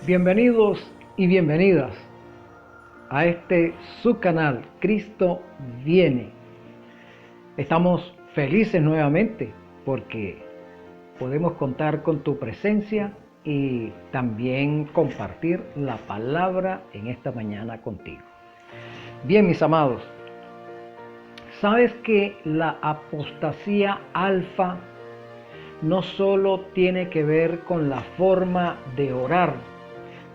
Bienvenidos y bienvenidas a este subcanal Cristo Viene. Estamos felices nuevamente porque podemos contar con tu presencia y también compartir la palabra en esta mañana contigo. Bien, mis amados, ¿sabes que la apostasía alfa no solo tiene que ver con la forma de orar,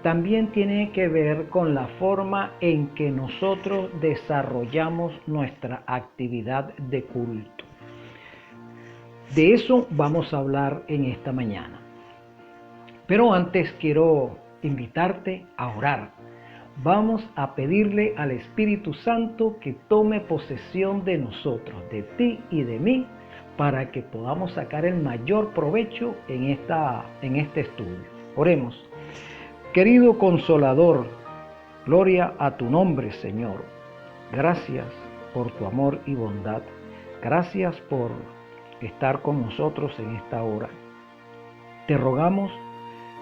también tiene que ver con la forma en que nosotros desarrollamos nuestra actividad de culto? De eso vamos a hablar en esta mañana. Pero antes quiero invitarte a orar. Vamos a pedirle al Espíritu Santo que tome posesión de nosotros, de ti y de mí, para que podamos sacar el mayor provecho en este estudio. Oremos. Querido Consolador, gloria a tu nombre, Señor. Gracias por tu amor y bondad. Gracias por estar con nosotros en esta hora. Te rogamos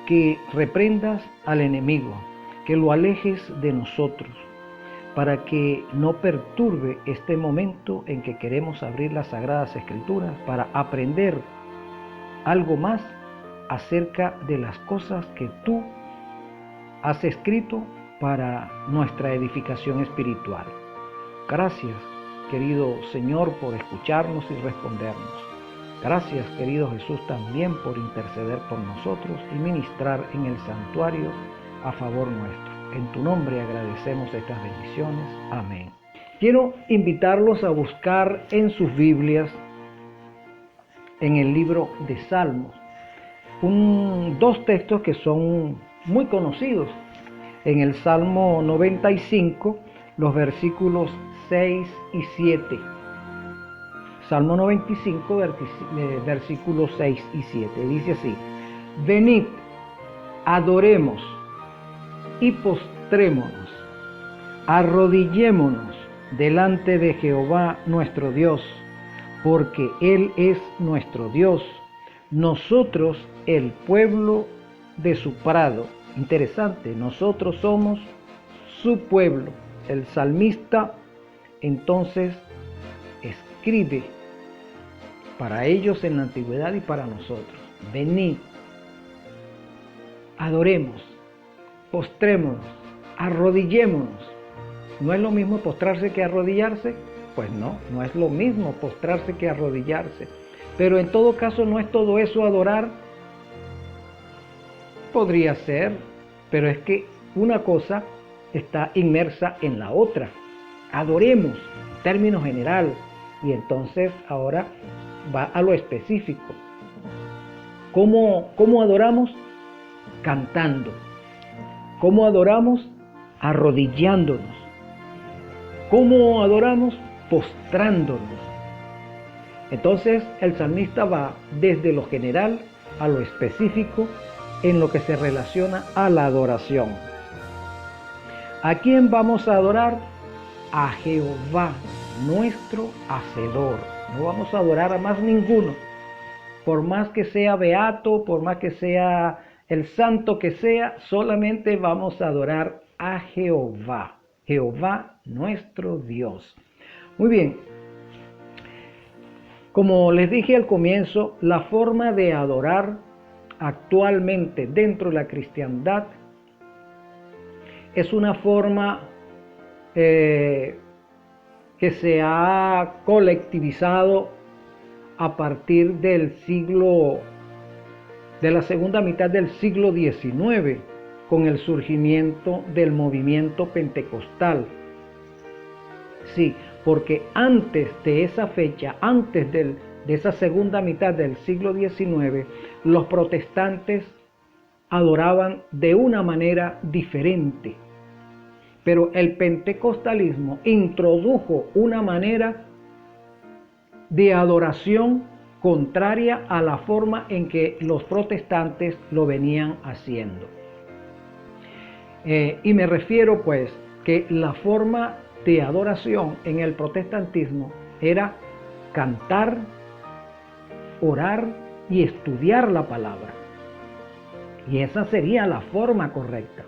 que reprendas al enemigo, que lo alejes de nosotros, para que no perturbe este momento en que queremos abrir las Sagradas Escrituras para aprender algo más acerca de las cosas que tú has escrito para nuestra edificación espiritual. Gracias, querido Señor, por escucharnos y respondernos. Gracias, querido Jesús, también por interceder por nosotros y ministrar en el santuario a favor nuestro. En tu nombre agradecemos estas bendiciones. Amén. Quiero invitarlos a buscar en sus Biblias, en el libro de Salmos, dos textos que son muy conocidos. En el Salmo 95, los versículos 6 y 7. Salmo 95, versículos 6 y 7. Dice así: venid, adoremos y postrémonos, arrodillémonos delante de Jehová nuestro Dios, porque Él es nuestro Dios, nosotros el pueblo de su prado. Interesante, nosotros somos su pueblo. El salmista entonces escribe para ellos en la antigüedad y para nosotros: venid, adoremos, postrémonos, arrodillémonos. ¿No es lo mismo postrarse que arrodillarse? Pues no es lo mismo postrarse que arrodillarse. Pero en todo caso, ¿no es todo eso adorar? Podría ser, pero es que una cosa está inmersa en la otra. Adoremos, en términos general, y entonces ahora va a lo específico. ¿Cómo adoramos? Cantando. ¿Cómo adoramos? Arrodillándonos. ¿Cómo adoramos? Postrándonos. Entonces el salmista va desde lo general a lo específico en lo que se relaciona a la adoración. ¿A quién vamos a adorar? A Jehová, nuestro Hacedor. No vamos a adorar a más ninguno. Por más que sea beato, por más que sea el santo que sea, solamente vamos a adorar a Jehová. Jehová, nuestro Dios. Muy bien. Como les dije al comienzo, la forma de adorar actualmente dentro de la cristiandad es una forma que se ha colectivizado a partir de la segunda mitad del siglo XIX, con el surgimiento del movimiento pentecostal. Sí, porque antes de esa fecha, antes de esa segunda mitad del siglo XIX, los protestantes adoraban de una manera diferente. Pero el pentecostalismo introdujo una manera de adoración contraria a la forma en que los protestantes lo venían haciendo. Y me refiero pues que la forma de adoración en el protestantismo era cantar, orar y estudiar la palabra. Y esa sería la forma correcta.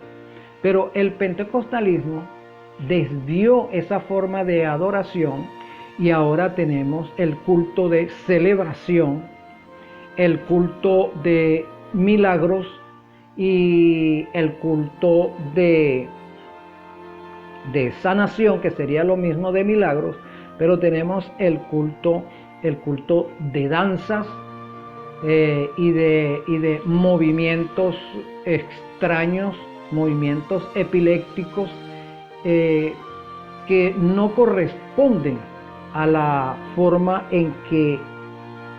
Pero el pentecostalismo desvió esa forma de adoración y ahora tenemos el culto de celebración, el culto de milagros y el culto de sanación, que sería lo mismo de milagros, pero tenemos el culto de danzas y de movimientos extraños, movimientos epilépticos que no corresponden a la forma en que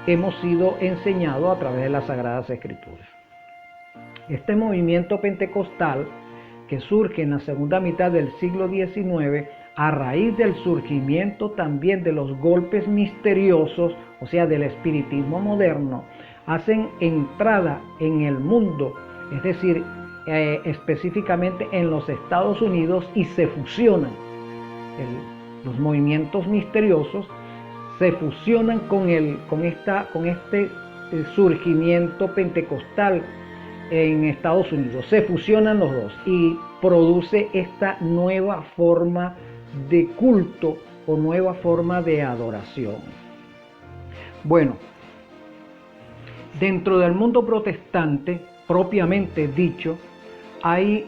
hemos sido enseñados a través de las Sagradas Escrituras. Este movimiento pentecostal, que surge en la segunda mitad del siglo XIX, a raíz del surgimiento también de los golpes misteriosos, o sea, del espiritismo moderno, hacen entrada en el mundo, es decir, específicamente en los Estados Unidos, y se fusionan. Los movimientos misteriosos se fusionan con este surgimiento pentecostal en Estados Unidos. Se fusionan los dos y produce esta nueva forma de culto o nueva forma de adoración. Bueno, dentro del mundo protestante, propiamente dicho, hay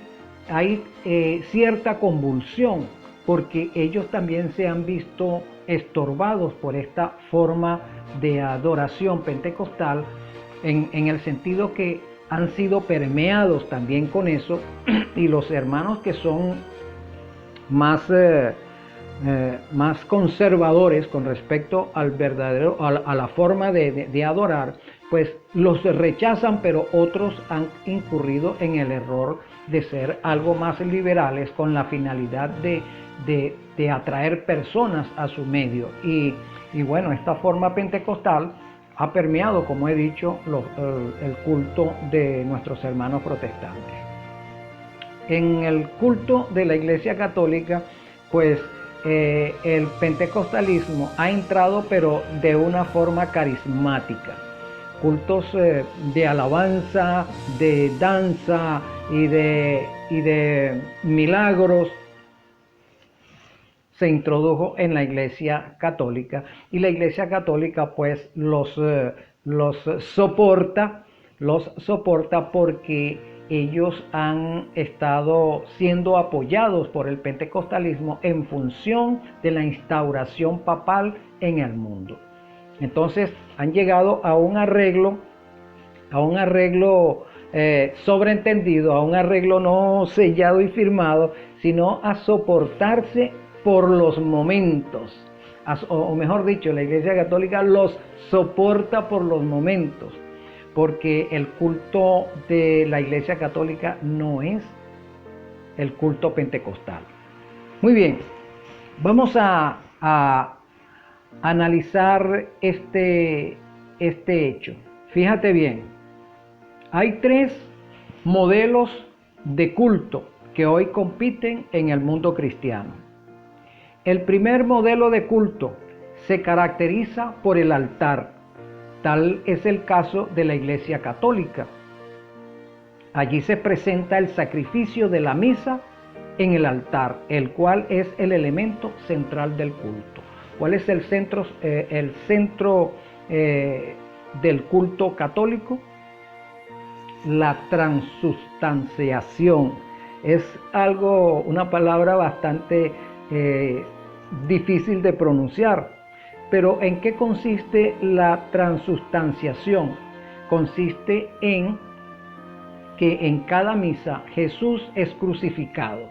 cierta convulsión, porque ellos también se han visto estorbados por esta forma de adoración pentecostal, en el sentido que han sido permeados también con eso, y los hermanos que son más conservadores con respecto al verdadero, a la forma de adorar, pues los rechazan, pero otros han incurrido en el error de ser algo más liberales con la finalidad de atraer personas a su medio. Y bueno, esta forma pentecostal ha permeado, como he dicho, el culto de nuestros hermanos protestantes. En el culto de la Iglesia Católica, pues el pentecostalismo ha entrado, pero de una forma carismática. Cultos de alabanza, de danza y de milagros se introdujo en la Iglesia Católica, y la Iglesia Católica pues los soporta porque ellos han estado siendo apoyados por el pentecostalismo en función de la instauración papal en el mundo. Entonces han llegado a un arreglo sobreentendido, a un arreglo no sellado y firmado, sino a soportarse por los momentos, o mejor dicho, la Iglesia Católica los soporta por los momentos, porque el culto de la Iglesia Católica no es el culto pentecostal. Muy bien, vamos a analizar este hecho. Fíjate bien, hay tres modelos de culto que hoy compiten en el mundo cristiano. El primer modelo de culto se caracteriza por el altar. Tal es el caso de la Iglesia Católica. Allí se presenta el sacrificio de la misa en el altar, el cual es el elemento central del culto. ¿Cuál es el centro del culto católico? La transustanciación. Es una palabra bastante difícil de pronunciar, pero ¿en qué consiste la transustanciación? Consiste en que en cada misa Jesús es crucificado,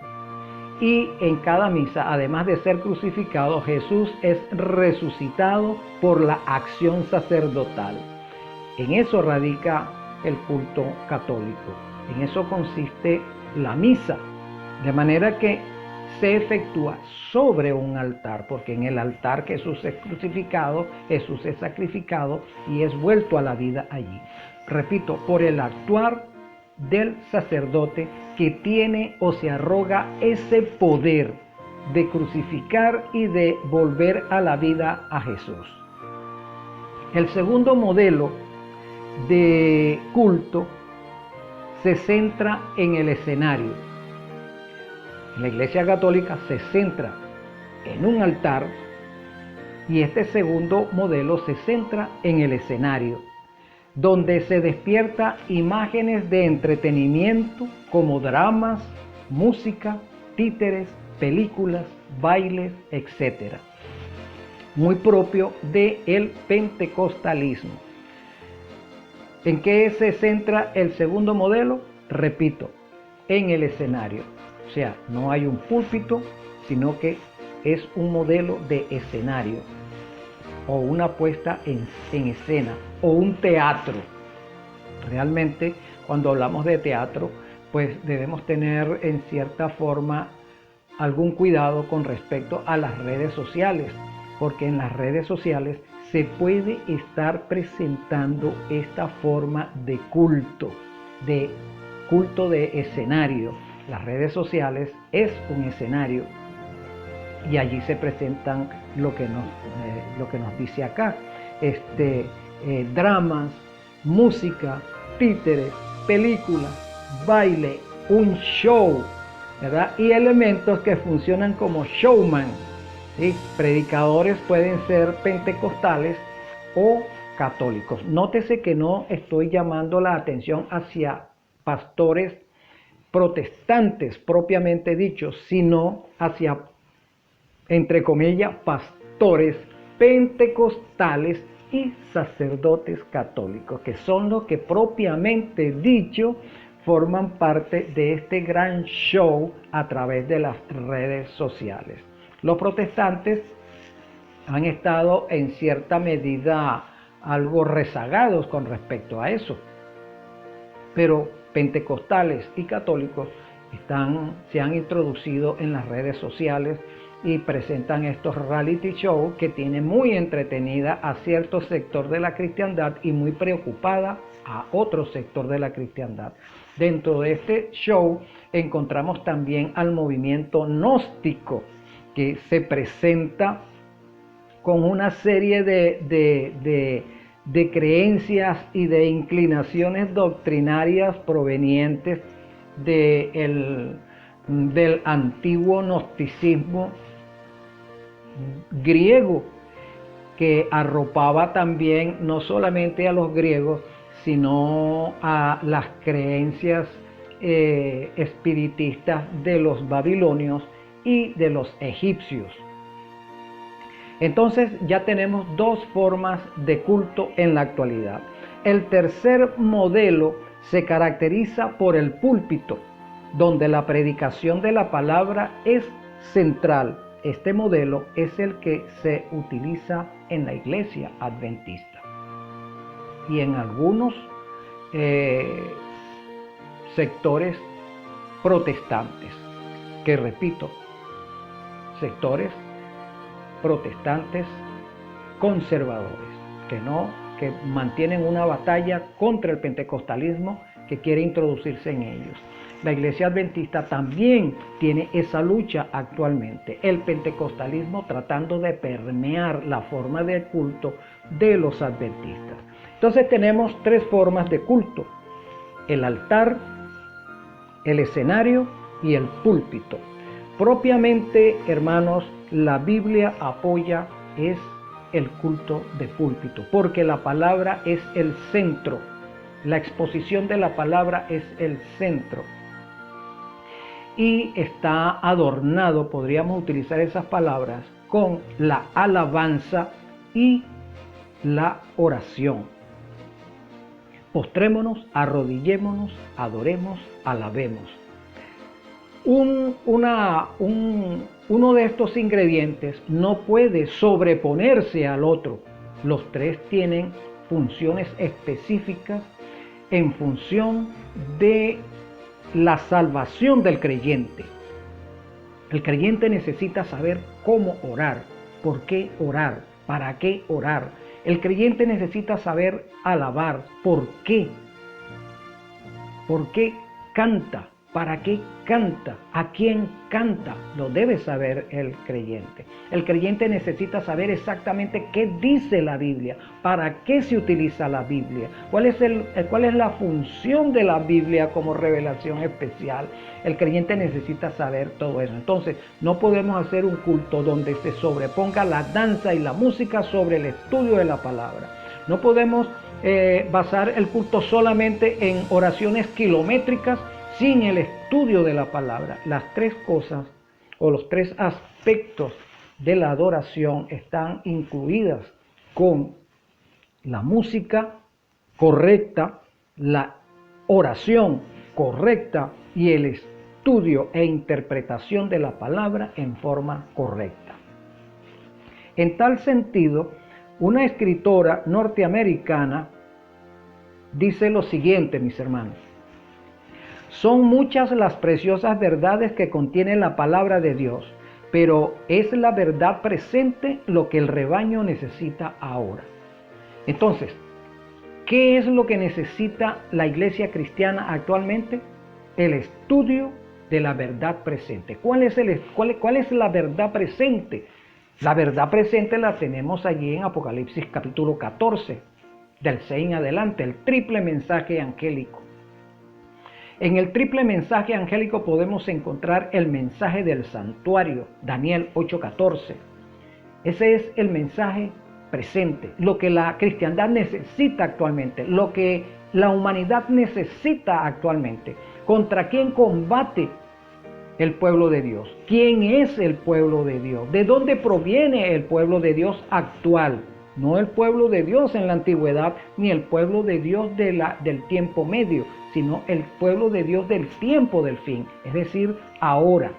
y en cada misa, además de ser crucificado, Jesús es resucitado por la acción sacerdotal. En eso radica el culto católico, en eso consiste la misa, de manera que se efectúa sobre un altar, porque en el altar Jesús es crucificado, Jesús es sacrificado y es vuelto a la vida allí. Repito, por el actuar del sacerdote, que tiene o se arroga ese poder de crucificar y de volver a la vida a Jesús. El segundo modelo de culto se centra en el escenario. En la Iglesia Católica se centra en un altar y este segundo modelo se centra en el escenario, donde se despierta imágenes de entretenimiento como dramas, música, títeres, películas, bailes, etc. Muy propio del pentecostalismo. ¿En qué se centra el segundo modelo? Repito, en el escenario. O sea, no hay un púlpito, sino que es un modelo de escenario o una puesta en escena o un teatro. Realmente, cuando hablamos de teatro, pues debemos tener en cierta forma algún cuidado con respecto a las redes sociales, porque en las redes sociales se puede estar presentando esta forma de culto de escenario. Las redes sociales es un escenario y allí se presentan lo que nos dice acá, dramas, música, títeres, películas, baile, un show, ¿verdad? Y elementos que funcionan como showman, ¿sí? Predicadores pueden ser pentecostales o católicos. Nótese que no estoy llamando la atención hacia pastores protestantes propiamente dichos, sino hacia, entre comillas, pastores pentecostales y sacerdotes católicos, que son los que propiamente dicho forman parte de este gran show a través de las redes sociales. Los protestantes han estado en cierta medida algo rezagados con respecto a eso, pero pentecostales y católicos se han introducido en las redes sociales y presentan estos reality shows que tienen muy entretenida a cierto sector de la cristiandad y muy preocupada a otro sector de la cristiandad. Dentro de este show encontramos también al movimiento gnóstico, que se presenta con una serie de creencias y de inclinaciones doctrinarias provenientes del antiguo gnosticismo griego, que arropaba también no solamente a los griegos, sino a las creencias espiritistas de los babilonios y de los egipcios. Entonces ya tenemos dos formas de culto en la actualidad. El tercer modelo se caracteriza por el púlpito, donde la predicación de la palabra es central. Este modelo es el que se utiliza en la iglesia adventista y en algunos sectores protestantes, que repito, sectores protestantes conservadores, que mantienen una batalla contra el pentecostalismo que quiere introducirse en ellos. La iglesia adventista también tiene esa lucha actualmente, el pentecostalismo tratando de permear la forma de culto de los adventistas. Entonces tenemos tres formas de culto: el altar, el escenario y el púlpito. Propiamente, hermanos, la Biblia apoya es el culto de púlpito, porque la palabra es el centro, la exposición de la palabra es el centro y está adornado, podríamos utilizar esas palabras, con la alabanza y la oración. Postrémonos, arrodillémonos, adoremos, alabemos. Uno de estos ingredientes no puede sobreponerse al otro. Los tres tienen funciones específicas en función de la salvación del creyente. El creyente necesita saber cómo orar, por qué orar, para qué orar. El creyente necesita saber alabar, por qué canta, ¿Para qué canta? ¿A quién canta? Lo debe saber el creyente. El creyente necesita saber exactamente qué dice la Biblia, para qué se utiliza la Biblia, cuál es la función de la Biblia como revelación especial. El creyente necesita saber todo eso. Entonces, no podemos hacer un culto donde se sobreponga la danza y la música sobre el estudio de la palabra. No podemos basar el culto solamente en oraciones kilométricas sin el estudio de la palabra. Las tres cosas o los tres aspectos de la adoración están incluidas con la música correcta, la oración correcta y el estudio e interpretación de la palabra en forma correcta. En tal sentido, una escritora norteamericana dice lo siguiente, mis hermanos: son muchas las preciosas verdades que contiene la palabra de Dios, pero es la verdad presente lo que el rebaño necesita ahora. Entonces, ¿qué es lo que necesita la iglesia cristiana actualmente? El estudio de la verdad presente. ¿Cuál es la verdad presente? La verdad presente la tenemos allí en Apocalipsis capítulo 14, del 6 en adelante, el triple mensaje angélico. En el triple mensaje angélico podemos encontrar el mensaje del santuario, Daniel 8:14. Ese es el mensaje presente, lo que la cristiandad necesita actualmente, lo que la humanidad necesita actualmente. ¿Contra quién combate el pueblo de Dios? ¿Quién es el pueblo de Dios? ¿De dónde proviene el pueblo de Dios actual? No el pueblo de Dios en la antigüedad, ni el pueblo de Dios del tiempo medio, sino el pueblo de Dios del tiempo del fin, es decir, ahora.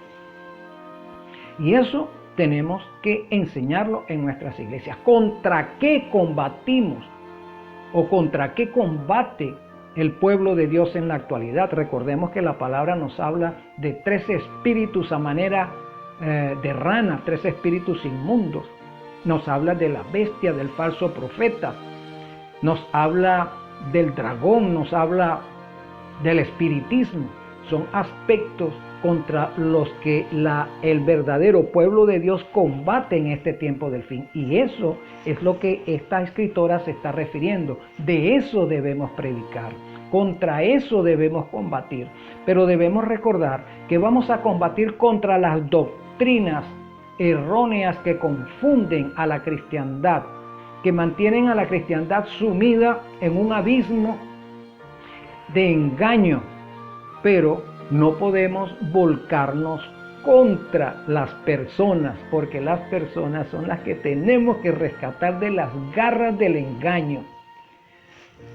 Y eso tenemos que enseñarlo en nuestras iglesias. ¿Contra qué combatimos? ¿O contra qué combate el pueblo de Dios en la actualidad? Recordemos que la palabra nos habla de tres espíritus a manera de rana, tres espíritus inmundos. Nos habla de la bestia, del falso profeta, nos habla del dragón, nos habla del espiritismo. Son aspectos contra los que el verdadero pueblo de Dios combate en este tiempo del fin. Y eso es lo que esta escritora se está refiriendo. De eso debemos predicar, contra eso debemos combatir. Pero debemos recordar que vamos a combatir contra las doctrinas erróneas que confunden a la cristiandad, que mantienen a la cristiandad sumida en un abismo de engaño. Pero no podemos volcarnos contra las personas, porque las personas son las que tenemos que rescatar de las garras del engaño.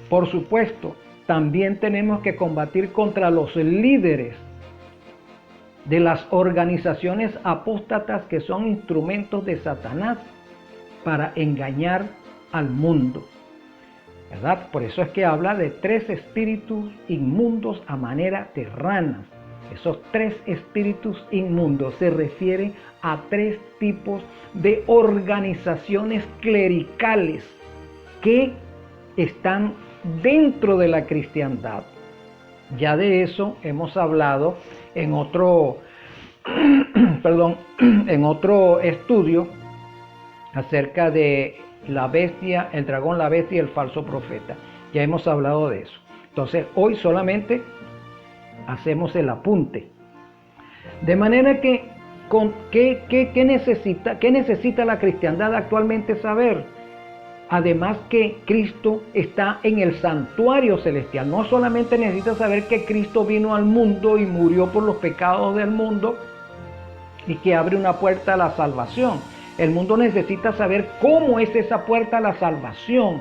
Por supuesto, también tenemos que combatir contra los líderes de las organizaciones apóstatas que son instrumentos de Satanás para engañar al mundo, ¿verdad? Por eso es que habla de tres espíritus inmundos a manera de ranas. Esos tres espíritus inmundos se refieren a tres tipos de organizaciones clericales que están dentro de la cristiandad. Ya de eso hemos hablado en otro estudio acerca de la bestia, el dragón, la bestia y el falso profeta. Ya hemos hablado de eso. Entonces, hoy solamente hacemos el apunte. De manera que, ¿qué necesita la cristiandad actualmente saber? Además que Cristo está en el santuario celestial. No solamente necesita saber que Cristo vino al mundo y murió por los pecados del mundo y que abre una puerta a la salvación. El mundo necesita saber cómo es esa puerta a la salvación,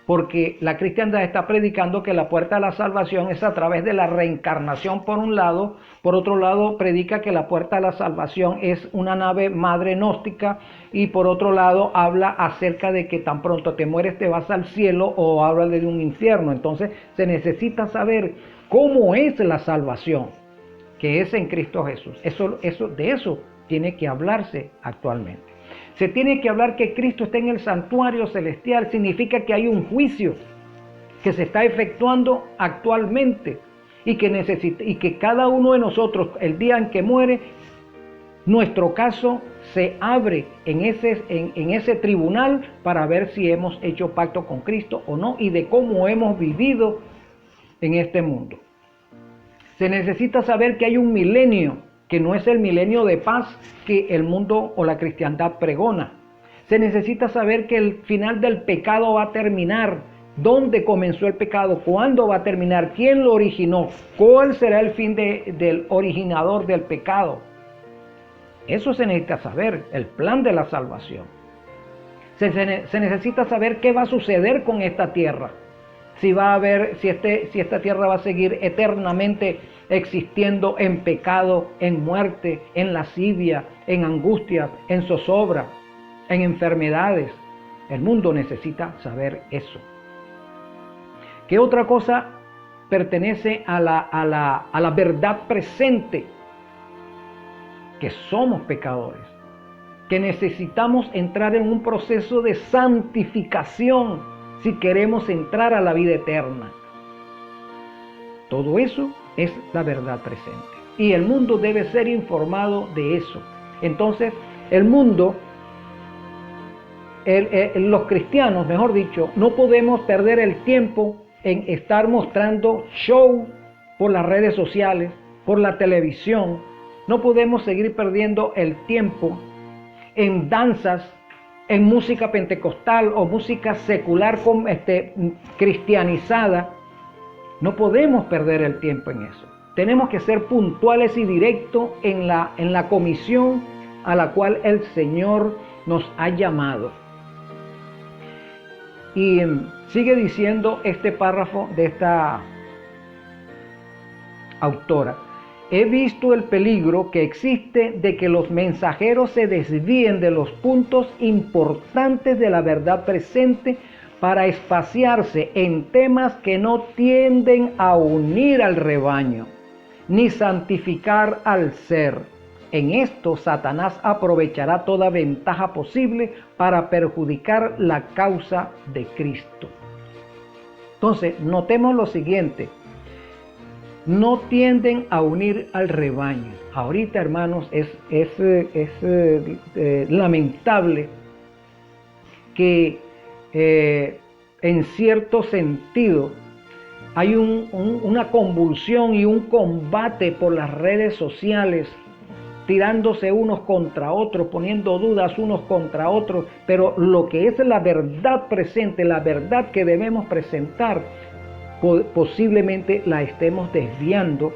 porque la cristiandad está predicando que la puerta a la salvación es a través de la reencarnación por un lado. Por otro lado, predica que la puerta a la salvación es una nave madre gnóstica, y por otro lado habla acerca de que tan pronto te mueres te vas al cielo, o habla de un infierno. Entonces se necesita saber cómo es la salvación, que es en Cristo Jesús. De eso tiene que hablarse actualmente. Se tiene que hablar que Cristo está en el santuario celestial. Significa que hay un juicio que se está efectuando actualmente y que cada uno de nosotros, el día en que muere, nuestro caso se abre en ese tribunal para ver si hemos hecho pacto con Cristo o no y de cómo hemos vivido en este mundo. Se necesita saber que hay un milenio, que no es el milenio de paz que el mundo o la cristiandad pregona. Se necesita saber que el final del pecado va a terminar. ¿Dónde comenzó el pecado? ¿Cuándo va a terminar? ¿Quién lo originó? ¿Cuál será el fin del originador del pecado? Eso se necesita saber, el plan de la salvación. Se necesita saber qué va a suceder con esta tierra. Si esta tierra va a seguir eternamente existiendo en pecado, en muerte, en lascivia, en angustias, en zozobra, en enfermedades. El mundo necesita saber eso. ¿Qué otra cosa pertenece a la verdad presente? Que somos pecadores, que necesitamos entrar en un proceso de santificación si queremos entrar a la vida eterna. Todo eso es la verdad presente y el mundo debe ser informado de eso. Entonces el mundo, los cristianos, mejor dicho, no podemos perder el tiempo en estar mostrando show por las redes sociales, por la televisión. No podemos seguir perdiendo el tiempo en danzas, en música pentecostal o música secular cristianizada. No podemos perder el tiempo en eso. Tenemos que ser puntuales y directos en la comisión a la cual el Señor nos ha llamado. Y sigue diciendo este párrafo de esta autora. He visto el peligro que existe de que los mensajeros se desvíen de los puntos importantes de la verdad presente para espaciarse en temas que no tienden a unir al rebaño, ni santificar al ser. En esto Satanás aprovechará toda ventaja posible para perjudicar la causa de Cristo. Entonces, notemos lo siguiente. No tienden a unir al rebaño. Ahorita, hermanos, es lamentable que en cierto sentido hay una convulsión y un combate por las redes sociales, tirándose unos contra otros, poniendo dudas unos contra otros, pero lo que es la verdad presente, la verdad que debemos presentar, posiblemente la estemos desviando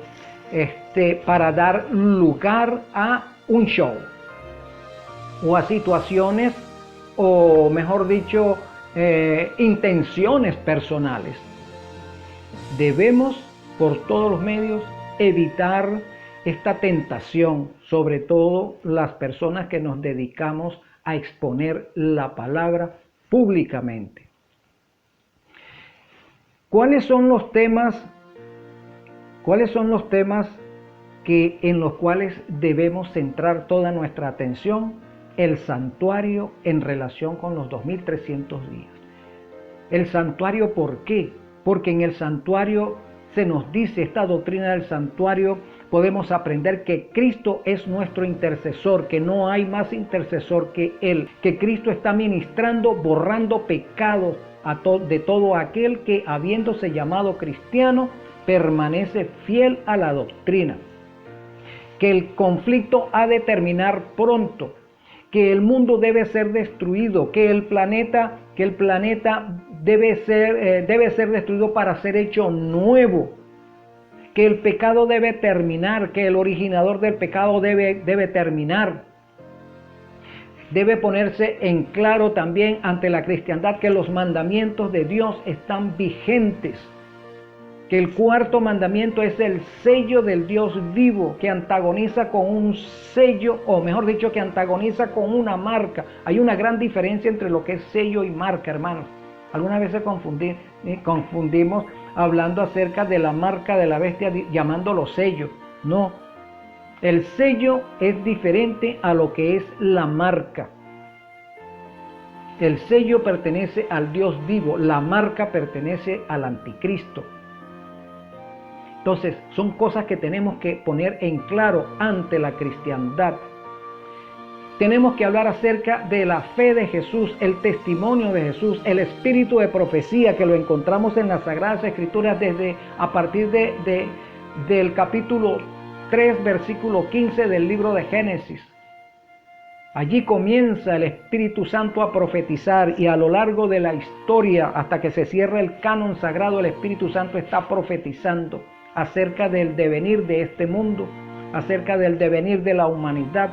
para dar lugar a un show o a situaciones, o mejor dicho, intenciones personales. Debemos por todos los medios evitar esta tentación, sobre todo las personas que nos dedicamos a exponer la palabra públicamente. ¿Cuáles son los temas en los cuales debemos centrar toda nuestra atención? El santuario en relación con los 2300 días. El santuario, ¿por qué? Porque en el santuario se nos dice, esta doctrina del santuario, podemos aprender que Cristo es nuestro intercesor, que no hay más intercesor que Él, que Cristo está ministrando, borrando pecados de todo aquel que, habiéndose llamado cristiano, permanece fiel a la doctrina, que el conflicto ha de terminar pronto, que el mundo debe ser destruido, que el planeta debe ser destruido para ser hecho nuevo, que el pecado debe terminar, que el originador del pecado debe terminar. Debe ponerse en claro también ante la cristiandad que los mandamientos de Dios están vigentes, que el cuarto mandamiento es el sello del Dios vivo, que antagoniza con un sello, o mejor dicho, que antagoniza con una marca. Hay una gran diferencia entre lo que es sello y marca, hermanos. Algunas veces confundimos hablando acerca de la marca de la bestia, llamándolo sello. No, el sello es diferente a lo que es la marca. El sello pertenece al Dios vivo, la marca pertenece al anticristo. Entonces, son cosas que tenemos que poner en claro ante la cristiandad. Tenemos que hablar acerca de la fe de Jesús, el testimonio de Jesús, el espíritu de profecía que lo encontramos en las Sagradas Escrituras a partir del capítulo 3, versículo 15 del libro de Génesis. Allí comienza el Espíritu Santo a profetizar y a lo largo de la historia, hasta que se cierra el canon sagrado, el Espíritu Santo está profetizando acerca del devenir de este mundo, acerca del devenir de la humanidad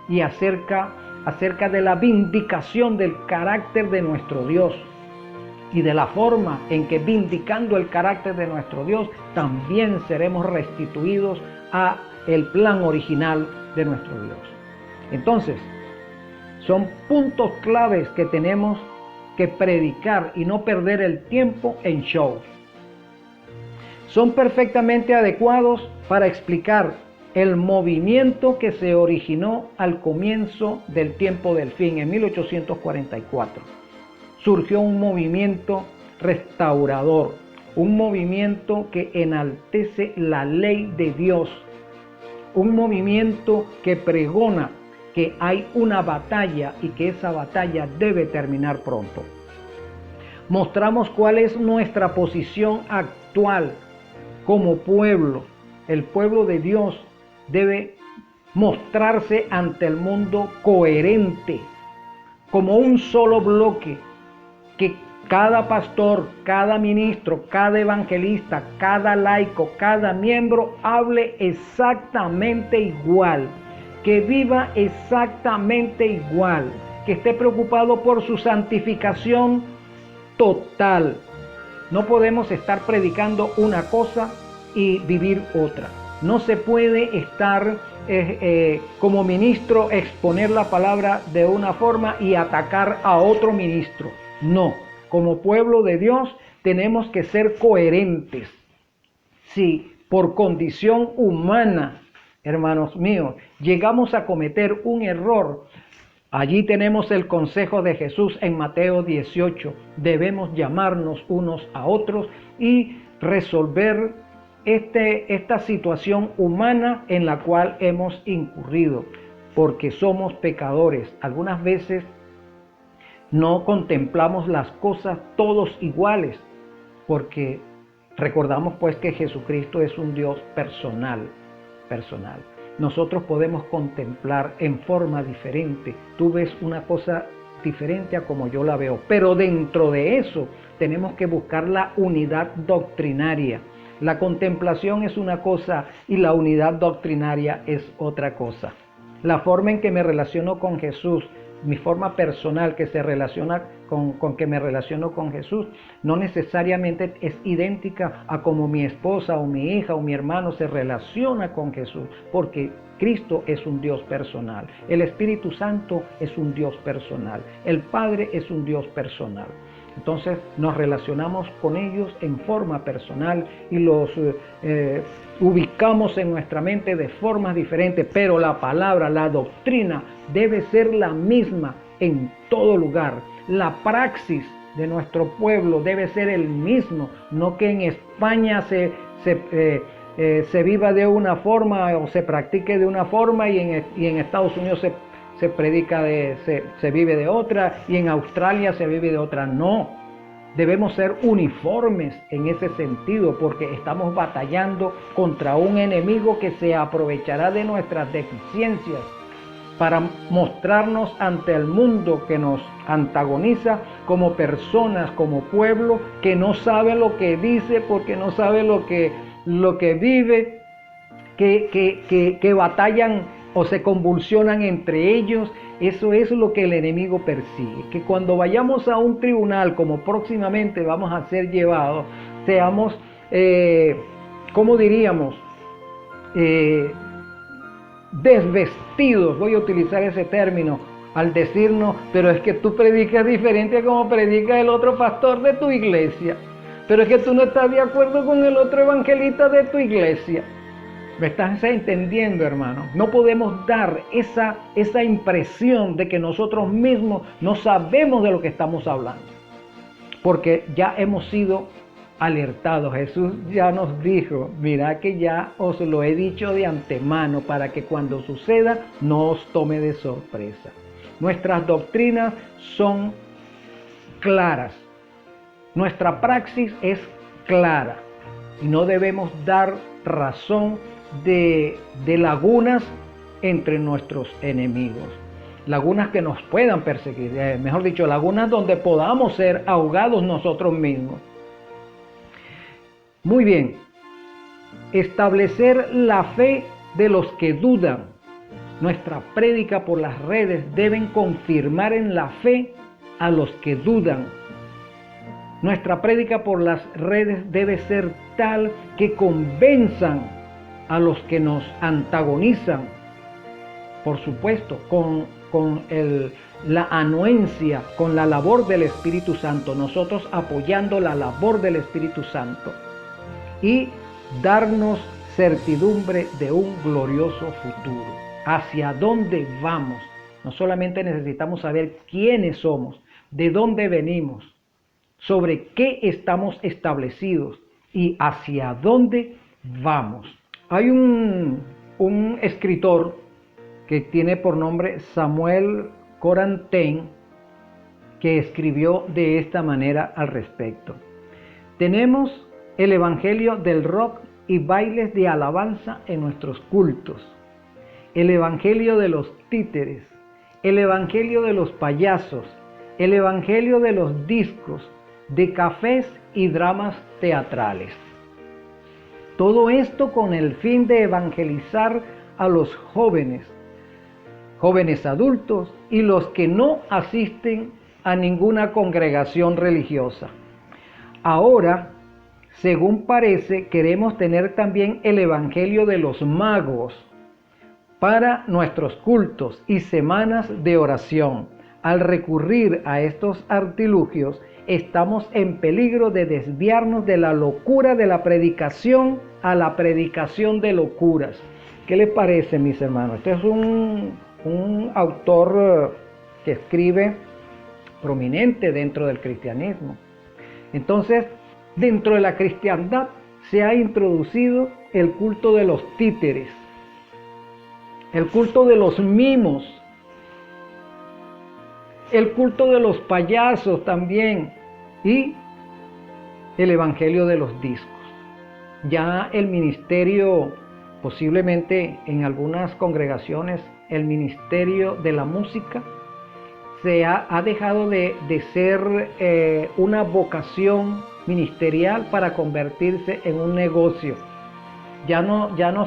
y acerca de la vindicación del carácter de nuestro Dios y de la forma en que vindicando el carácter de nuestro Dios también seremos restituidos a el plan original de nuestro Dios. Entonces, son puntos claves que tenemos que predicar y no perder el tiempo en shows. Son perfectamente adecuados para explicar el movimiento que se originó al comienzo del tiempo del fin, en 1844. Surgió un movimiento restaurador, un movimiento que enaltece la ley de Dios, un movimiento que pregona que hay una batalla y que esa batalla debe terminar pronto. Mostramos cuál es nuestra posición actual como pueblo. El pueblo de Dios debe mostrarse ante el mundo coherente, como un solo bloque, que cada pastor, cada ministro, cada evangelista, cada laico, cada miembro hable exactamente igual, que viva exactamente igual, que esté preocupado por su santificación total. No podemos estar predicando una cosa y vivir otra. No se puede estar como ministro, exponer la palabra de una forma y atacar a otro ministro. No, como pueblo de Dios tenemos que ser coherentes. Si por condición humana, hermanos míos, llegamos a cometer un error, allí tenemos el consejo de Jesús en Mateo 18. Debemos llamarnos unos a otros y resolver esta situación humana en la cual hemos incurrido, porque somos pecadores. Algunas veces no contemplamos las cosas todos iguales, porque recordamos pues que Jesucristo es un Dios personal. Nosotros podemos contemplar en forma diferente. Tú ves una cosa diferente a como yo la veo, pero dentro de eso tenemos que buscar la unidad doctrinaria. La contemplación es una cosa y la unidad doctrinaria es otra cosa. La forma en que me relaciono con Jesús, mi forma personal que se relaciona con que me relaciono con Jesús, no necesariamente es idéntica a como mi esposa o mi hija o mi hermano se relaciona con Jesús, porque Cristo es un Dios personal, el Espíritu Santo es un Dios personal, el Padre es un Dios personal. Entonces nos relacionamos con ellos en forma personal y los ubicamos en nuestra mente de formas diferentes, pero la palabra, la doctrina debe ser la misma en todo lugar. La praxis de nuestro pueblo debe ser el mismo, no que en España se viva de una forma o se practique de una forma y en Estados Unidos se predica se vive de otra y en Australia se vive de otra. No, debemos ser uniformes en ese sentido, porque estamos batallando contra un enemigo que se aprovechará de nuestras deficiencias para mostrarnos ante el mundo que nos antagoniza como personas, como pueblo que no sabe lo que dice, porque no sabe lo que vive, que batallan o se convulsionan entre ellos. Eso es lo que el enemigo persigue, que cuando vayamos a un tribunal, como próximamente vamos a ser llevados, seamos, ¿cómo diríamos? Desvestidos, voy a utilizar ese término, al decirnos, pero es que tú predicas diferente a como predica el otro pastor de tu iglesia, pero es que tú no estás de acuerdo con el otro evangelista de tu iglesia. ¿Me estás entendiendo, hermano? No podemos dar esa impresión de que nosotros mismos no sabemos de lo que estamos hablando, porque ya hemos sido alertados. Jesús ya nos dijo, mira que ya os lo he dicho de antemano para que cuando suceda no os tome de sorpresa. Nuestras doctrinas son claras, nuestra praxis es clara y no debemos dar razón de lagunas entre nuestros enemigos, lagunas que nos puedan perseguir, mejor dicho, lagunas donde podamos ser ahogados nosotros mismos. Muy bien, establecer la fe de los que dudan. Nuestra prédica por las redes deben confirmar en la fe a los que dudan. Nuestra prédica por las redes debe ser tal que convenzan a los que nos antagonizan. Por supuesto, con la anuencia, con la labor del Espíritu Santo, nosotros apoyando la labor del Espíritu Santo y darnos certidumbre de un glorioso futuro. ¿Hacia dónde vamos? No solamente necesitamos saber quiénes somos, de dónde venimos, sobre qué estamos establecidos y hacia dónde vamos. Hay un escritor que tiene por nombre Samuel Corantin, que escribió de esta manera al respecto. Tenemos el evangelio del rock y bailes de alabanza en nuestros cultos, el evangelio de los títeres, el evangelio de los payasos, el evangelio de los discos, de cafés y dramas teatrales. Todo esto con el fin de evangelizar a los jóvenes adultos y los que no asisten a ninguna congregación religiosa. Ahora, según parece, queremos tener también el evangelio de los magos para nuestros cultos y semanas de oración. Al recurrir a estos artilugios, estamos en peligro de desviarnos de la locura de la predicación a la predicación de locuras. ¿Qué les parece, mis hermanos? Este es un autor que escribe prominente dentro del cristianismo. Entonces, dentro de la cristiandad se ha introducido el culto de los títeres, el culto de los mimos, el culto de los payasos también y el evangelio de los discos. Ya el ministerio, posiblemente en algunas congregaciones, el ministerio de la música se ha dejado de ser una vocación ministerial para convertirse en un negocio. Ya no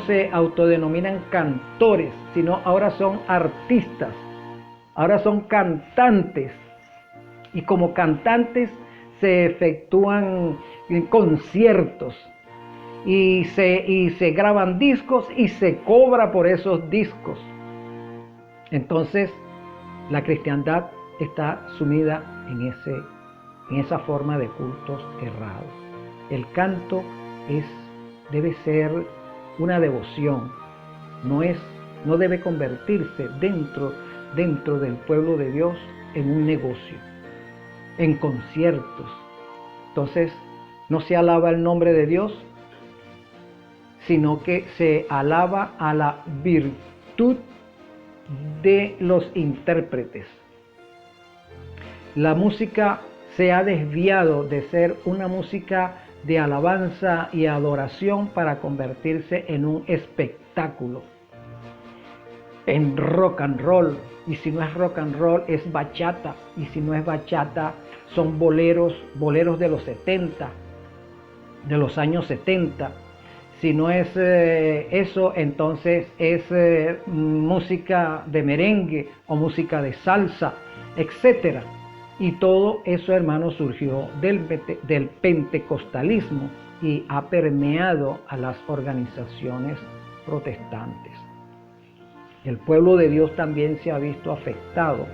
se autodenominan cantores, sino ahora son artistas, ahora son cantantes, y como cantantes se efectúan conciertos y se graban discos y se cobra por esos discos. Entonces la cristiandad está sumida en esa forma de cultos errados. El canto debe ser una devoción, no debe convertirse dentro del pueblo de Dios en un negocio, en conciertos. Entonces no se alaba el nombre de Dios, sino que se alaba a la virtud de los intérpretes. La música se ha desviado de ser una música de alabanza y adoración para convertirse en un espectáculo, en rock and roll. Y si no es rock and roll, es bachata. Y si no es bachata, son boleros de los 70, de los años 70. Si no es eso, entonces es música de merengue o música de salsa, etc. Y todo eso, hermanos, surgió del pentecostalismo y ha permeado a las organizaciones protestantes. El pueblo de Dios también se ha visto afectado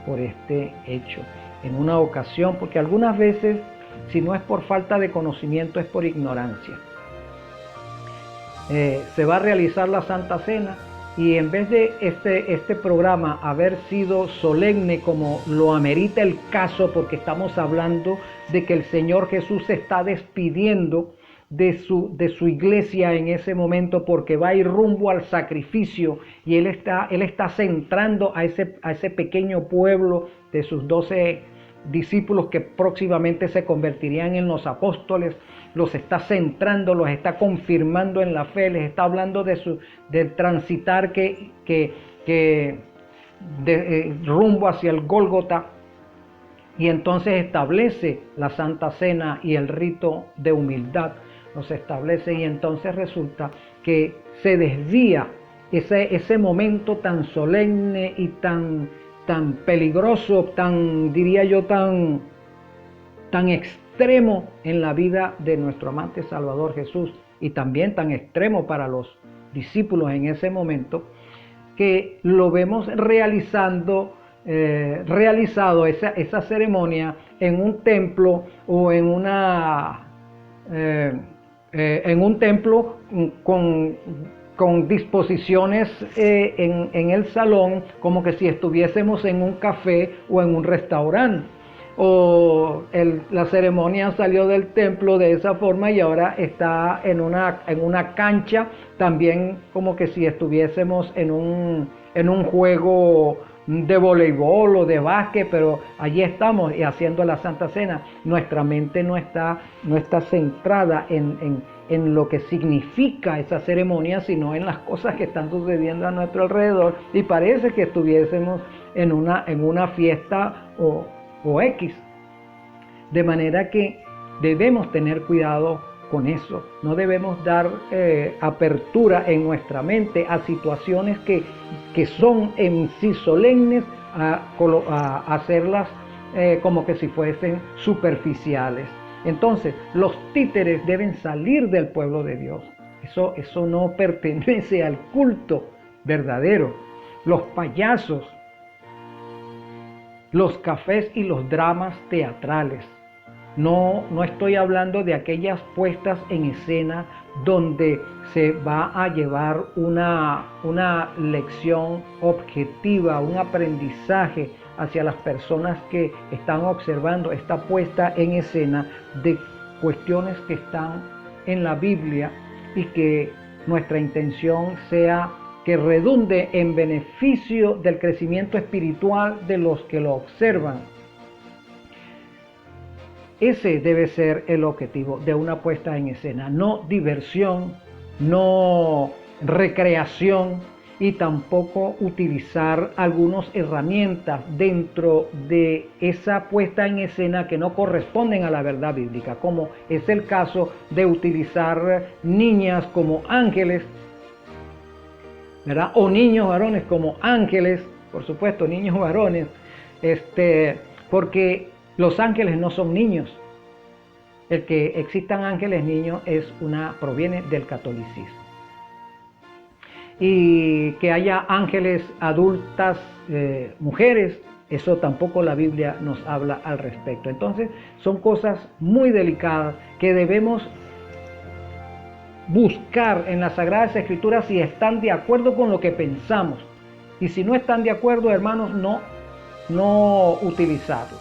por este hecho. En una ocasión, porque algunas veces, si no es por falta de conocimiento, es por ignorancia. Se va a realizar la Santa Cena Y en vez de este programa haber sido solemne como lo amerita el caso, porque estamos hablando de que el Señor Jesús se está despidiendo de su iglesia en ese momento, porque va a ir rumbo al sacrificio, y Él está centrando a ese pequeño pueblo de sus 12 discípulos que próximamente se convertirían en los apóstoles. Los está centrando, los está confirmando en la fe, les está hablando del transitar rumbo hacia el Gólgota, y entonces establece la Santa Cena y el rito de humildad, los establece, y entonces resulta que se desvía ese momento tan solemne y tan peligroso, diría yo, tan extremo en la vida de nuestro amante Salvador Jesús, y también tan extremo para los discípulos en ese momento, que lo vemos realizado esa ceremonia en un templo, o en un templo con disposiciones en el salón, como que si estuviésemos en un café o en un restaurante. O la ceremonia salió del templo de esa forma y ahora está en una cancha, también como que si estuviésemos en un juego de voleibol o de básquet, pero allí estamos y haciendo la Santa Cena. Nuestra mente no está centrada en lo que significa esa ceremonia, sino en las cosas que están sucediendo a nuestro alrededor, y parece que estuviésemos en una fiesta o X. De manera que debemos tener cuidado con eso. No debemos dar apertura en nuestra mente a situaciones que son en sí solemnes, a hacerlas como que si fuesen superficiales. Entonces, los títeres deben salir del pueblo de Dios. Eso no pertenece al culto verdadero. Los payasos, los cafés y los dramas teatrales. No estoy hablando de aquellas puestas en escena donde se va a llevar una lección objetiva, un aprendizaje hacia las personas que están observando esta puesta en escena de cuestiones que están en la Biblia, y que nuestra intención sea que redunde en beneficio del crecimiento espiritual de los que lo observan. Ese debe ser el objetivo de una puesta en escena, no diversión, no recreación, y tampoco utilizar algunas herramientas dentro de esa puesta en escena que no corresponden a la verdad bíblica, como es el caso de utilizar niñas como ángeles, ¿verdad? O niños varones como ángeles, por supuesto, niños varones, porque los ángeles no son niños. El que existan ángeles niños proviene del catolicismo. Y que haya ángeles adultas, mujeres, eso tampoco la Biblia nos habla al respecto. Entonces, son cosas muy delicadas que debemos buscar en las Sagradas Escrituras si están de acuerdo con lo que pensamos. Y si no están de acuerdo, hermanos, no utilizarlo.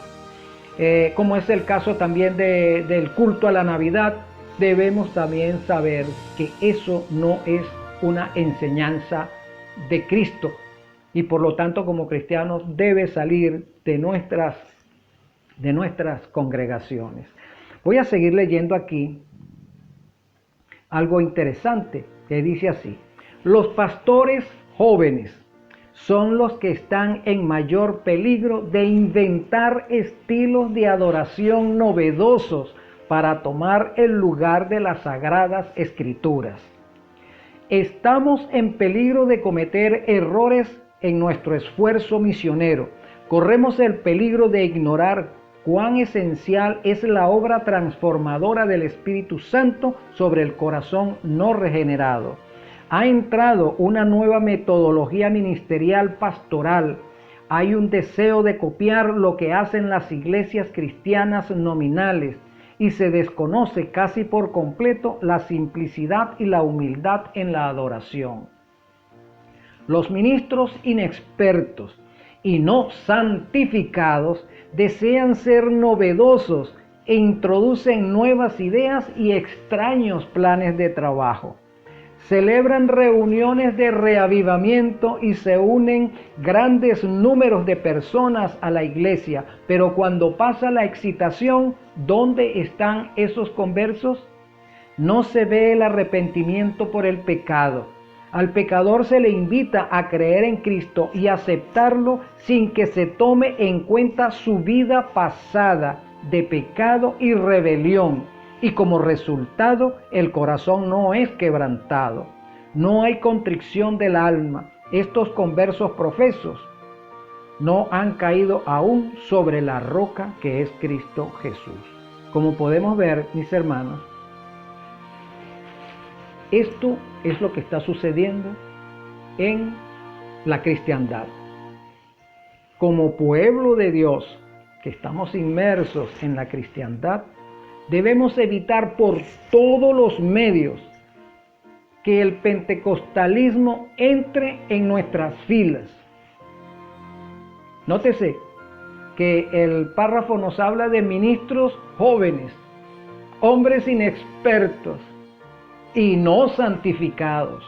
Como es el caso también del culto a la Navidad, debemos también saber que eso no es una enseñanza de Cristo, y por lo tanto como cristianos debe salir de nuestras congregaciones. Voy a seguir leyendo aquí algo interesante que dice así: los pastores jóvenes son los que están en mayor peligro de inventar estilos de adoración novedosos para tomar el lugar de las Sagradas Escrituras. Estamos en peligro de cometer errores en nuestro esfuerzo misionero. Corremos el peligro de ignorar cuán esencial es la obra transformadora del Espíritu Santo sobre el corazón no regenerado. Ha entrado una nueva metodología ministerial pastoral. Hay un deseo de copiar lo que hacen las iglesias cristianas nominales, y se desconoce casi por completo la simplicidad y la humildad en la adoración. Los ministros inexpertos y no santificados desean ser novedosos e introducen nuevas ideas y extraños planes de trabajo. Celebran reuniones de reavivamiento y se unen grandes números de personas a la iglesia, pero cuando pasa la excitación, ¿dónde están esos conversos? No se ve el arrepentimiento por el pecado. Al pecador se le invita a creer en Cristo y aceptarlo sin que se tome en cuenta su vida pasada de pecado y rebelión. Y como resultado, el corazón no es quebrantado. No hay contrición del alma. Estos conversos profesos no han caído aún sobre la roca que es Cristo Jesús. Como podemos ver, mis hermanos, esto es lo que está sucediendo en la cristiandad. Como pueblo de Dios, que estamos inmersos en la cristiandad, debemos evitar por todos los medios que el pentecostalismo entre en nuestras filas. Nótese que el párrafo nos habla de ministros jóvenes, hombres inexpertos y no santificados.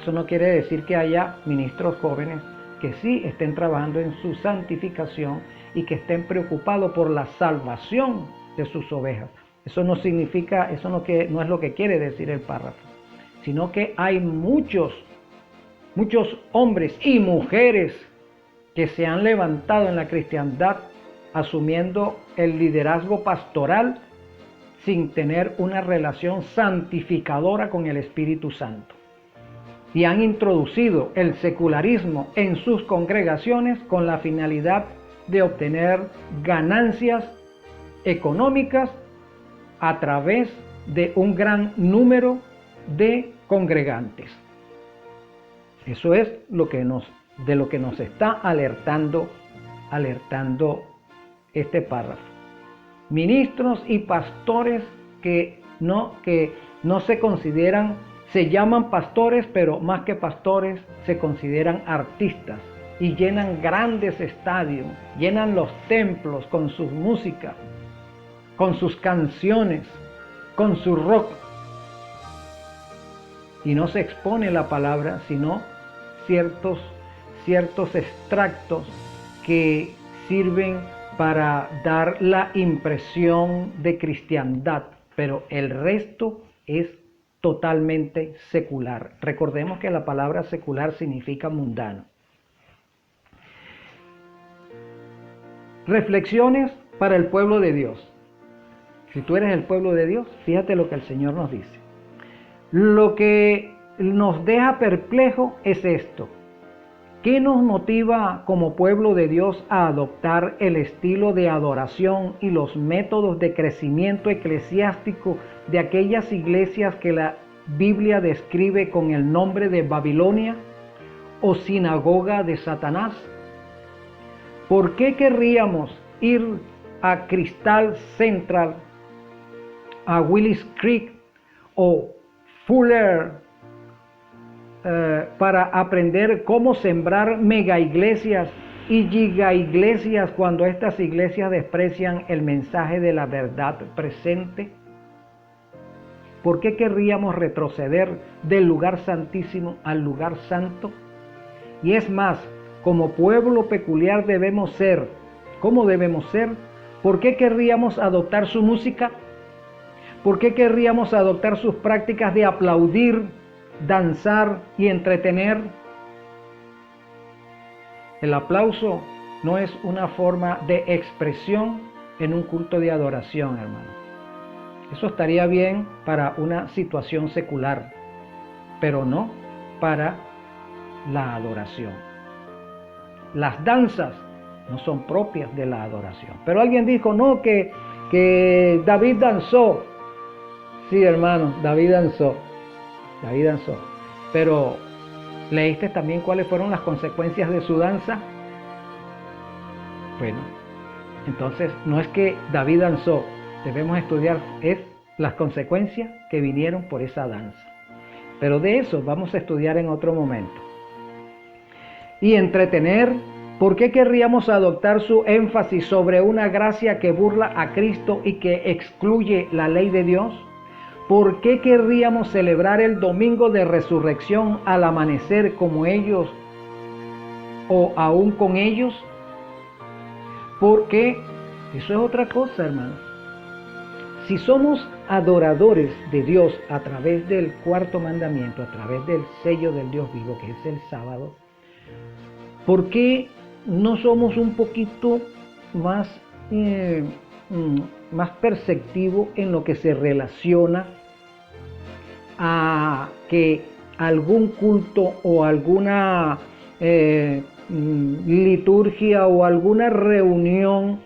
Eso no quiere decir que haya ministros jóvenes que sí estén trabajando en su santificación y que estén preocupados por la salvación de sus ovejas. Eso no significa, eso no es lo que quiere decir el párrafo, sino que hay muchos hombres y mujeres que se han levantado en la cristiandad asumiendo el liderazgo pastoral sin tener una relación santificadora con el Espíritu Santo. Y han introducido el secularismo en sus congregaciones con la finalidad de obtener ganancias económicas a través de un gran número de congregantes. Eso es de lo que nos está alertando este párrafo. Ministros y pastores que no se consideran, se llaman pastores, pero más que pastores se consideran artistas y llenan grandes estadios, llenan los templos con sus músicas, con sus canciones, con su rock. Y no se expone la palabra, sino ciertos extractos que sirven para dar la impresión de cristiandad, pero el resto es totalmente secular. Recordemos que la palabra secular significa mundano. Reflexiones para el pueblo de Dios. Si tú eres el pueblo de Dios, fíjate lo que el Señor nos dice. Lo que nos deja perplejo es esto. ¿Qué nos motiva como pueblo de Dios a adoptar el estilo de adoración y los métodos de crecimiento eclesiástico de aquellas iglesias que la Biblia describe con el nombre de Babilonia o sinagoga de Satanás? ¿Por qué querríamos ir a Crystal Central, a Willis Creek o Fuller para aprender cómo sembrar mega iglesias y giga iglesias cuando estas iglesias desprecian el mensaje de la verdad presente? ¿Por qué querríamos retroceder del lugar santísimo al lugar santo? Y es más, como pueblo peculiar debemos ser. ¿Cómo debemos ser? ¿Por qué querríamos adoptar su música? ¿Por qué querríamos adoptar sus prácticas de aplaudir, danzar y entretener? El aplauso no es una forma de expresión en un culto de adoración, hermano. Eso estaría bien para una situación secular, pero no para la adoración. Las danzas no son propias de la adoración. Pero alguien dijo, no, que David danzó. Sí, hermano, David danzó. Pero ¿leíste también cuáles fueron las consecuencias de su danza? Bueno, entonces no es que David danzó, debemos estudiar es las consecuencias que vinieron por esa danza. Pero de eso vamos a estudiar en otro momento. y entretener? ¿Por qué querríamos adoptar su énfasis sobre una gracia que burla a Cristo y que excluye la ley de Dios? ¿Por qué querríamos celebrar el domingo de resurrección al amanecer como ellos o aún con ellos? Porque eso es otra cosa, hermano. Si somos adoradores de Dios a través del cuarto mandamiento, a través del sello del Dios vivo, que es el sábado, ¿por qué no somos un poquito más perceptivos en lo que se relaciona a que algún culto o alguna liturgia o alguna reunión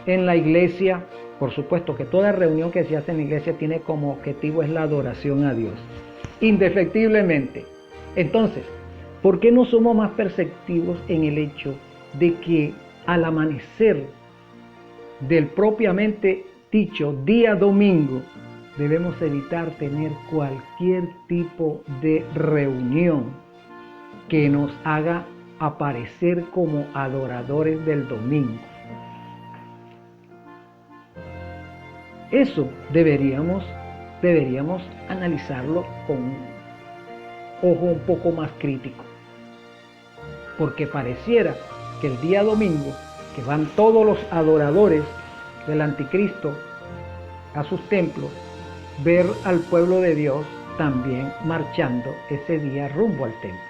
en la iglesia? Por supuesto que toda reunión que se hace en la iglesia tiene como objetivo es la adoración a Dios, indefectiblemente. Entonces, ¿por qué no somos más perceptivos en el hecho de que al amanecer del propiamente dicho día domingo debemos evitar tener cualquier tipo de reunión que nos haga aparecer como adoradores del domingo? Eso deberíamos analizarlo con un ojo un poco más crítico, porque pareciera que el día domingo, que van todos los adoradores del anticristo a sus templos, ver al pueblo de Dios también marchando ese día rumbo al templo.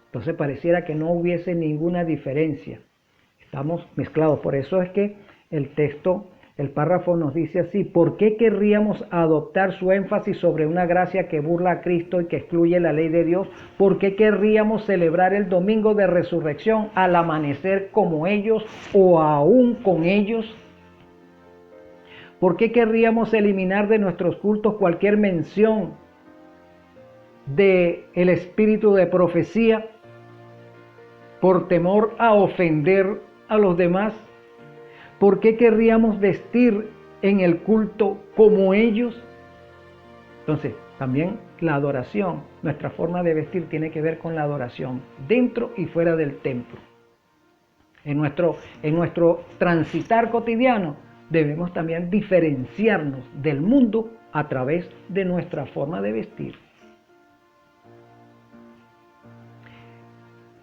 Entonces pareciera que no hubiese ninguna diferencia. Estamos mezclados. Por eso es que el párrafo nos dice así: ¿por qué querríamos adoptar su énfasis sobre una gracia que burla a Cristo y que excluye la ley de Dios? ¿Por qué querríamos celebrar el domingo de resurrección al amanecer como ellos o aún con ellos? ¿Por qué querríamos eliminar de nuestros cultos cualquier mención del espíritu de profecía por temor a ofender a los demás? ¿Por qué querríamos vestir en el culto como ellos? Entonces, también la adoración, nuestra forma de vestir tiene que ver con la adoración dentro y fuera del templo. En nuestro transitar cotidiano debemos también diferenciarnos del mundo a través de nuestra forma de vestir.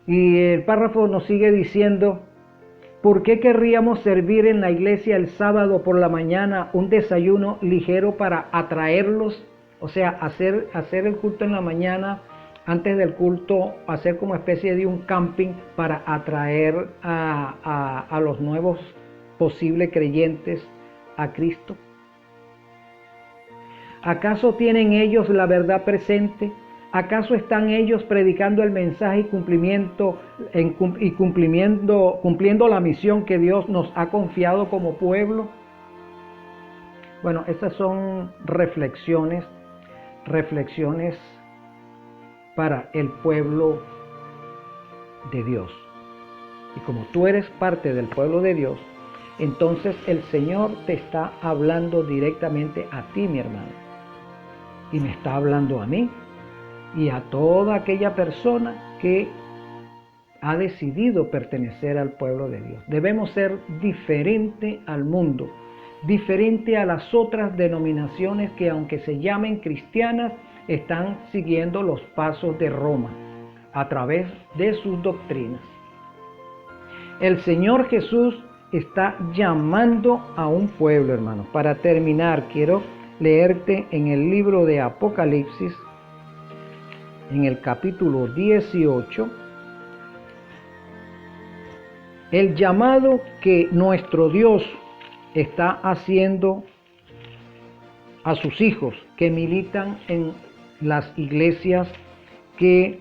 Y el párrafo nos sigue diciendo: ¿por qué querríamos servir en la iglesia el sábado por la mañana un desayuno ligero para atraerlos? O sea, hacer el culto en la mañana, antes del culto, hacer como especie de un camping para atraer a los nuevos posibles creyentes a Cristo. ¿Acaso tienen ellos la verdad presente? ¿Acaso están ellos predicando el mensaje y cumpliendo la misión que Dios nos ha confiado como pueblo? Bueno, esas son reflexiones para el pueblo de Dios. Y como tú eres parte del pueblo de Dios, entonces el Señor te está hablando directamente a ti, mi hermano. Y me está hablando a mí y a toda aquella persona que ha decidido pertenecer al pueblo de Dios. Debemos ser diferente al mundo, diferente a las otras denominaciones que, aunque se llamen cristianas, están siguiendo los pasos de Roma a través de sus doctrinas. El Señor Jesús está llamando a un pueblo, hermano. Para terminar, quiero leerte en el libro de Apocalipsis, en el capítulo 18, el llamado que nuestro Dios está haciendo a sus hijos que militan en las iglesias que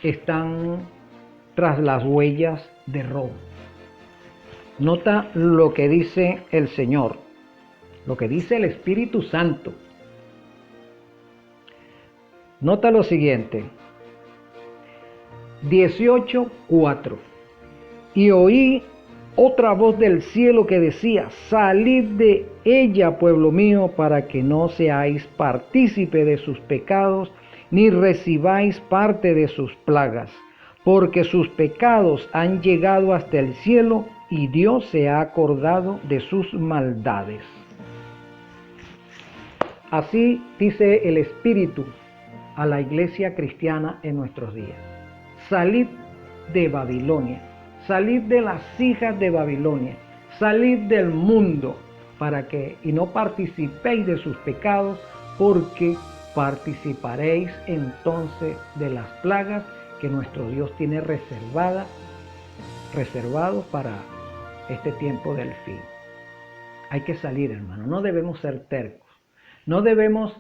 están tras las huellas de Roma. Nota lo que dice el Señor, lo que dice el Espíritu Santo. Nota lo siguiente, 18:4. Y oí otra voz del cielo que decía: salid de ella, pueblo mío, para que no seáis partícipe de sus pecados, ni recibáis parte de sus plagas. porque sus pecados han llegado hasta el cielo y Dios se ha acordado de sus maldades. Así dice el Espíritu a la iglesia cristiana en nuestros días. Salid de Babilonia, salid de las hijas de Babilonia, salid del mundo y no participéis de sus pecados, porque participaréis entonces de las plagas que nuestro Dios tiene reservados para este tiempo del fin. Hay que salir, hermano, no debemos ser tercos, no debemos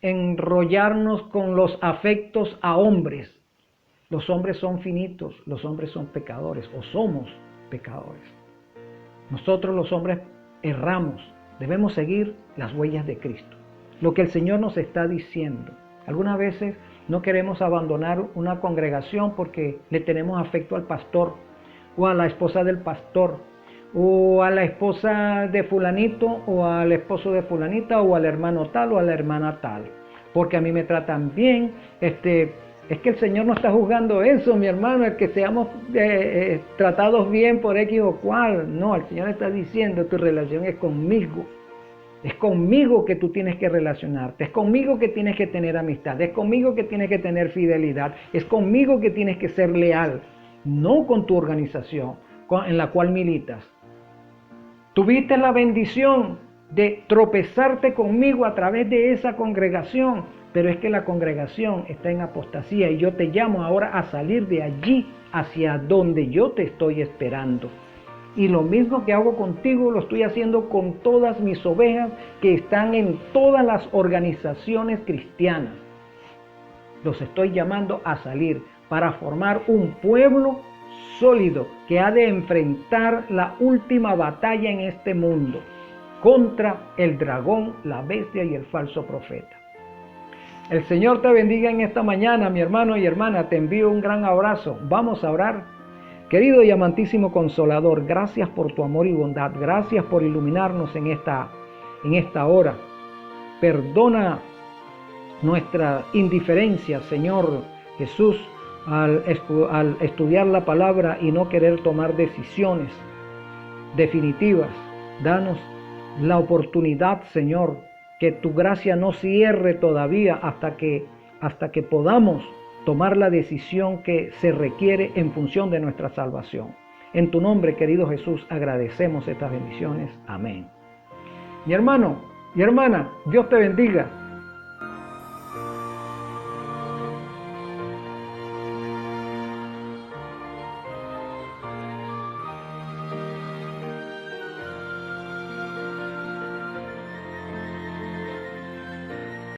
enrollarnos con los afectos a hombres. Los hombres son finitos, los hombres son pecadores o somos pecadores. Nosotros los hombres erramos, debemos seguir las huellas de Cristo. Lo que el Señor nos está diciendo. Algunas veces no queremos abandonar una congregación porque le tenemos afecto al pastor o a la esposa del pastor o a la esposa de fulanito o al esposo de fulanita o al hermano tal o a la hermana tal. Porque a mí me tratan bien, es que el Señor no está juzgando eso, mi hermano, el que seamos tratados bien por X o cual. No, el Señor está diciendo, tu relación es conmigo. Es conmigo que tú tienes que relacionarte, es conmigo que tienes que tener amistad, es conmigo que tienes que tener fidelidad, es conmigo que tienes que ser leal, no con tu organización en la cual militas. Tuviste la bendición de tropezarte conmigo a través de esa congregación, pero es que la congregación está en apostasía y yo te llamo ahora a salir de allí hacia donde yo te estoy esperando. Y lo mismo que hago contigo lo estoy haciendo con todas mis ovejas que están en todas las organizaciones cristianas. Los estoy llamando a salir para formar un pueblo sólido que ha de enfrentar la última batalla en este mundo contra el dragón, la bestia y el falso profeta. El Señor te bendiga en esta mañana, mi hermano y hermana. Te envío un gran abrazo. Vamos a orar. Querido y amantísimo Consolador, gracias por tu amor y bondad. Gracias por iluminarnos en esta hora. Perdona nuestra indiferencia, Señor Jesús, al estudiar la palabra y no querer tomar decisiones definitivas. Danos la oportunidad, Señor, que tu gracia no cierre todavía hasta que podamos tomar la decisión que se requiere en función de nuestra salvación. En tu nombre, querido Jesús, agradecemos estas bendiciones. Amén. Mi hermano y hermana, Dios te bendiga.